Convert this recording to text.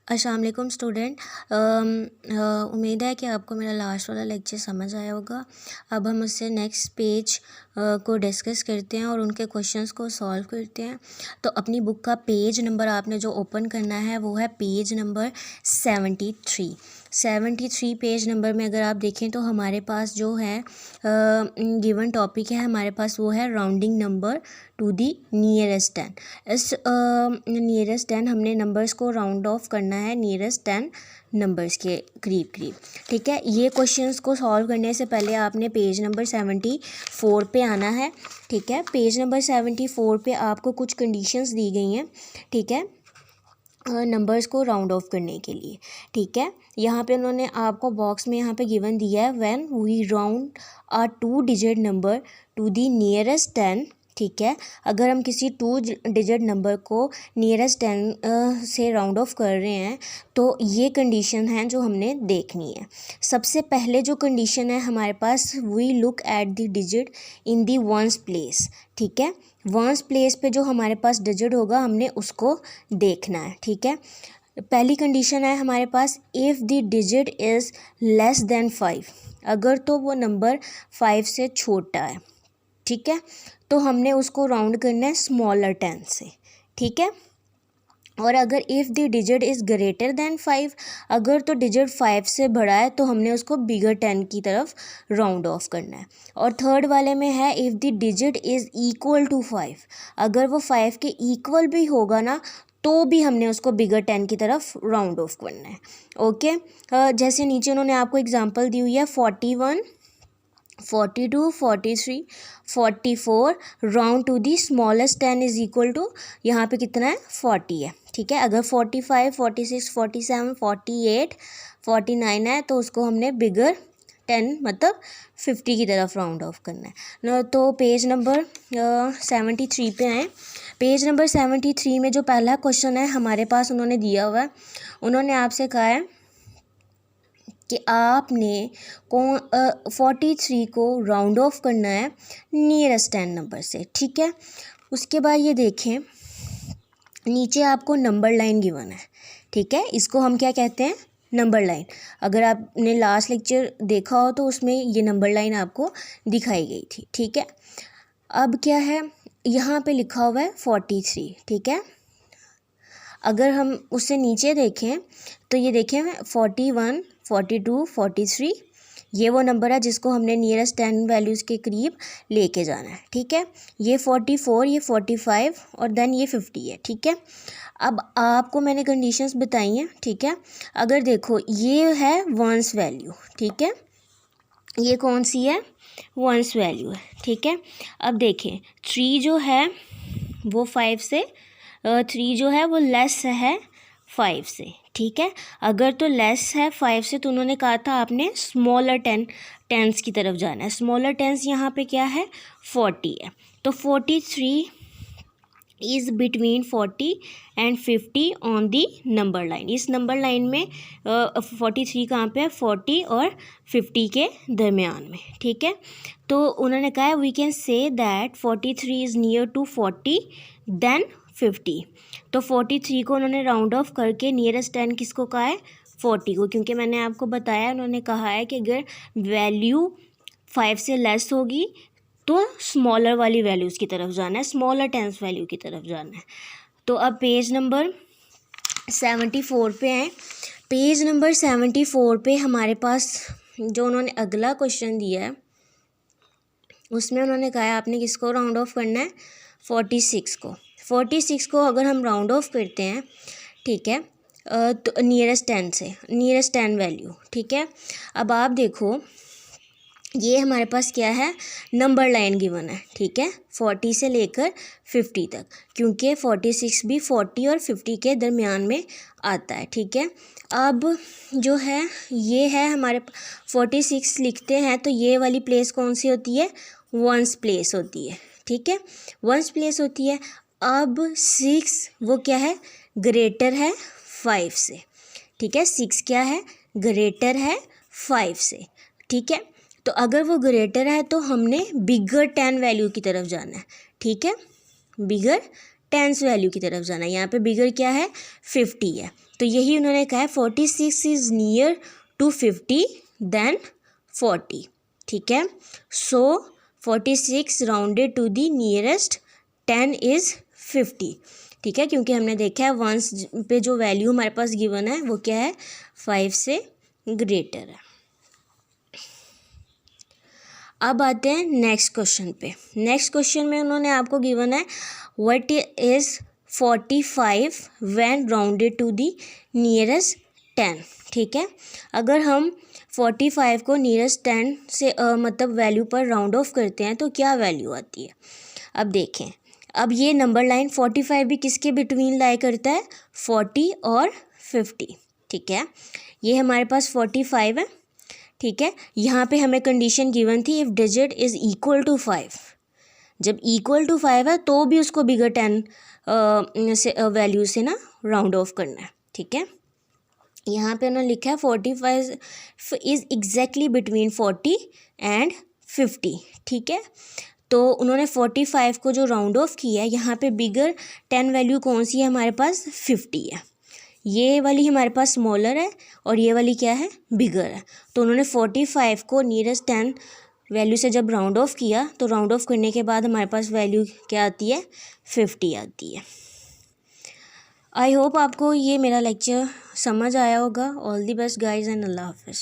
अस्सलाम वालेकुम स्टूडेंट। उम्मीद है कि आपको मेरा लास्ट वाला लेक्चर समझ आया होगा। अब हम उससे नेक्स्ट पेज को डिस्कस करते हैं और उनके क्वेश्चंस को सॉल्व करते हैं। तो अपनी बुक का पेज नंबर आपने जो ओपन करना है वो है पेज नंबर 73 पेज नंबर में अगर आप देखें तो हमारे पास जो है गिवन टॉपिक है, हमारे पास वो है rounding number to the nearest 10। इस नियरेस्ट 10 हमने नंबर्स को राउंड ऑफ करना है नियरेस्ट 10 नंबर्स के करीब करीब। ठीक है, ये क्वेश्चंस को सॉल्व करने से पहले आपने पेज नंबर 74 पे आना है। ठीक है, पेज नंबर 74 पे आपको कुछ कंडीशंस दी गई हैं। ठीक है, नंबर्स को राउंड ऑफ करने के लिए। ठीक है, यहाँ पे उन्होंने आपको बॉक्स में यहाँ पे गिवन दिया है when we round a 2 digit number to the nearest 10। ठीक है, अगर हम किसी 2 डिजिट नंबर को नियरेस्ट 10 से राउंड ऑफ कर रहे हैं तो ये कंडीशन है जो हमने देखनी है। सबसे पहले जो कंडीशन है हमारे पास, we look at the digit in the ones place. ठीक है, वंस प्लेस पे जो हमारे पास डिजिट होगा हमने उसको देखना है। ठीक है, पहली कंडीशन है हमारे पास, if the digit is less than 5, अगर तो वो नंबर 5 से छोटा है। ठीक है, तो हमने उसको राउंड करना है स्मॉलर 10 से। ठीक है, और अगर if the digit is greater than 5, अगर तो डिजिट 5 से बड़ा है तो हमने उसको बिगर 10 की तरफ राउंड ऑफ करना है। और थर्ड वाले में है, if the digit is equal to 5, अगर वो 5 के इक्वल भी होगा ना तो भी हमने उसको बिगर 10 की तरफ राउंड ऑफ करना है। ओके, जैसे नीचे उन्होंने आपको एग्जांपल दी हुई है 41, 42, 43, 44, round to the smallest 10 is equal to, यहाँ पे कितना है 40 है। ठीक है, अगर 45, 46, 47, 48, 49 है तो उसको हमने बिगर 10 मतलब 50 की तरफ राउंड ऑफ करना है न। तो पेज नंबर 73 पे आए। पेज नंबर 73 में जो पहला क्वेश्चन है हमारे पास उन्होंने दिया हुआ है, उन्होंने आपसे कहा है कि आपने 43 को राउंड ऑफ करना है नियरेस्ट 10 नंबर से। ठीक है, उसके बाद ये देखें नीचे आपको नंबर लाइन गिवन है। ठीक है, इसको हम क्या कहते हैं, नंबर लाइन। अगर आपने लास्ट लेक्चर देखा हो तो उसमें ये नंबर लाइन आपको दिखाई गई थी। ठीक है, अब क्या है, यहाँ पे लिखा हुआ है 43। ठीक है, अगर हम उससे नीचे देखें तो ये देखें 41, 42, 43, ये वो नंबर है जिसको हमने नियरेस्ट 10 वैल्यूज़ के करीब लेके जाना है। ठीक है, ये 44, ये 45 और देन ये 50 है। ठीक है, अब आपको मैंने कंडीशंस बताई हैं। ठीक है, अगर देखो ये है वंस वैल्यू। ठीक है, ये कौन सी है, वंस वैल्यू है। ठीक है, अब देखें 3 जो है वो 5 से 3 जो है वो लेस है 5 से। ठीक है, अगर तो लेस है 5 से तो उन्होंने कहा था आपने स्मॉलर 10s की तरफ जाना है। स्मॉलर 10s यहाँ पे क्या है 40 है, तो 43 is between 40 and 50 on the number line. इस नंबर लाइन में 43 कहाँ पे है, 40 और 50 के दरमियान में। ठीक है, तो उन्होंने कहा है we can say that 43 is near to 40 than 50। तो 43 को उन्होंने राउंड ऑफ करके नियरेस्ट 10 किसको कहा है, 40 को, क्योंकि मैंने आपको बताया उन्होंने कहा है कि अगर वैल्यू 5 से लेस होगी तो स्मॉलर वाली वैल्यूज़ की तरफ जाना है, स्मॉलर 10s वैल्यू की तरफ जाना है। तो अब पेज नंबर 74 पे हैं। पेज नंबर 74 पे हमारे पास जो उन्होंने अगला क्वेश्चन दिया है उसमें उन्होंने कहा है आपने किसको राउंड ऑफ करना है, 46 को। 46 को अगर हम राउंड ऑफ करते हैं, ठीक है, तो नियरेस्ट 10 से, नियरेस्ट 10 वैल्यू। ठीक है, अब आप देखो ये हमारे पास क्या है, नंबर लाइन गिवन है। ठीक है, 40 से लेकर 50 तक, क्योंकि 46 भी 40 और 50 के दरमियान में आता है। ठीक है, अब जो है ये है हमारे 46 लिखते हैं तो ये वाली प्लेस कौन सी होती है, वंस प्लेस होती है। ठीक है, वंस प्लेस होती है। अब 6 वो क्या है, ग्रेटर है 5 से। ठीक है, 6 क्या है, ग्रेटर है 5 से। ठीक है, तो अगर वो ग्रेटर है तो हमने बिगर 10 वैल्यू की तरफ जाना है। ठीक है, बिगर टेंस वैल्यू की तरफ जाना है। यहाँ पे बिगर क्या है, 50 है, तो यही उन्होंने कहा है 46 इज़ नियर टू 50 देन 40, ठीक है। So 46 rounded to the nearest 10 is 50, ठीक है, क्योंकि हमने देखा है वंस पे जो वैल्यू हमारे पास गिवन है वो क्या है, 5 से ग्रेटर है। अब आते हैं नेक्स्ट क्वेश्चन पे। नेक्स्ट क्वेश्चन में उन्होंने आपको गिवन है what is 45 when rounded to the nearest 10, ठीक है। अगर हम 45 को नियरेस्ट 10 से मतलब वैल्यू पर राउंड ऑफ करते हैं तो क्या वैल्यू आती है। अब देखें, अब ये नंबर लाइन 45 भी किसके बिटवीन लाई करता है, 40 और 50, ठीक है। ये हमारे पास 45 है, ठीक है। यहाँ पे हमें कंडीशन गिवन थी if digit is equal to 5, जब इक्वल टू 5 है तो भी उसको बिगर 10 से वैल्यू से ना राउंड ऑफ करना है, ठीक है। यहाँ पे उन्होंने लिखा है 45 इज़ एग्जैक्टली बिटवीन 40 एंड 50, ठीक है। तो उन्होंने 45 को जो राउंड ऑफ किया है, यहाँ पे बिगर 10 वैल्यू कौन सी है हमारे पास, 50 है। ये वाली हमारे पास स्मॉलर है और ये वाली क्या है, बिगर है। तो उन्होंने 45 को नियरेस्ट 10 वैल्यू से जब राउंड ऑफ किया तो राउंड ऑफ करने के बाद हमारे पास वैल्यू क्या आती है, 50 आती है। आई होप आपको ये मेरा लेक्चर समझ आया होगा। All the best guys and अल्लाह हाफिज़।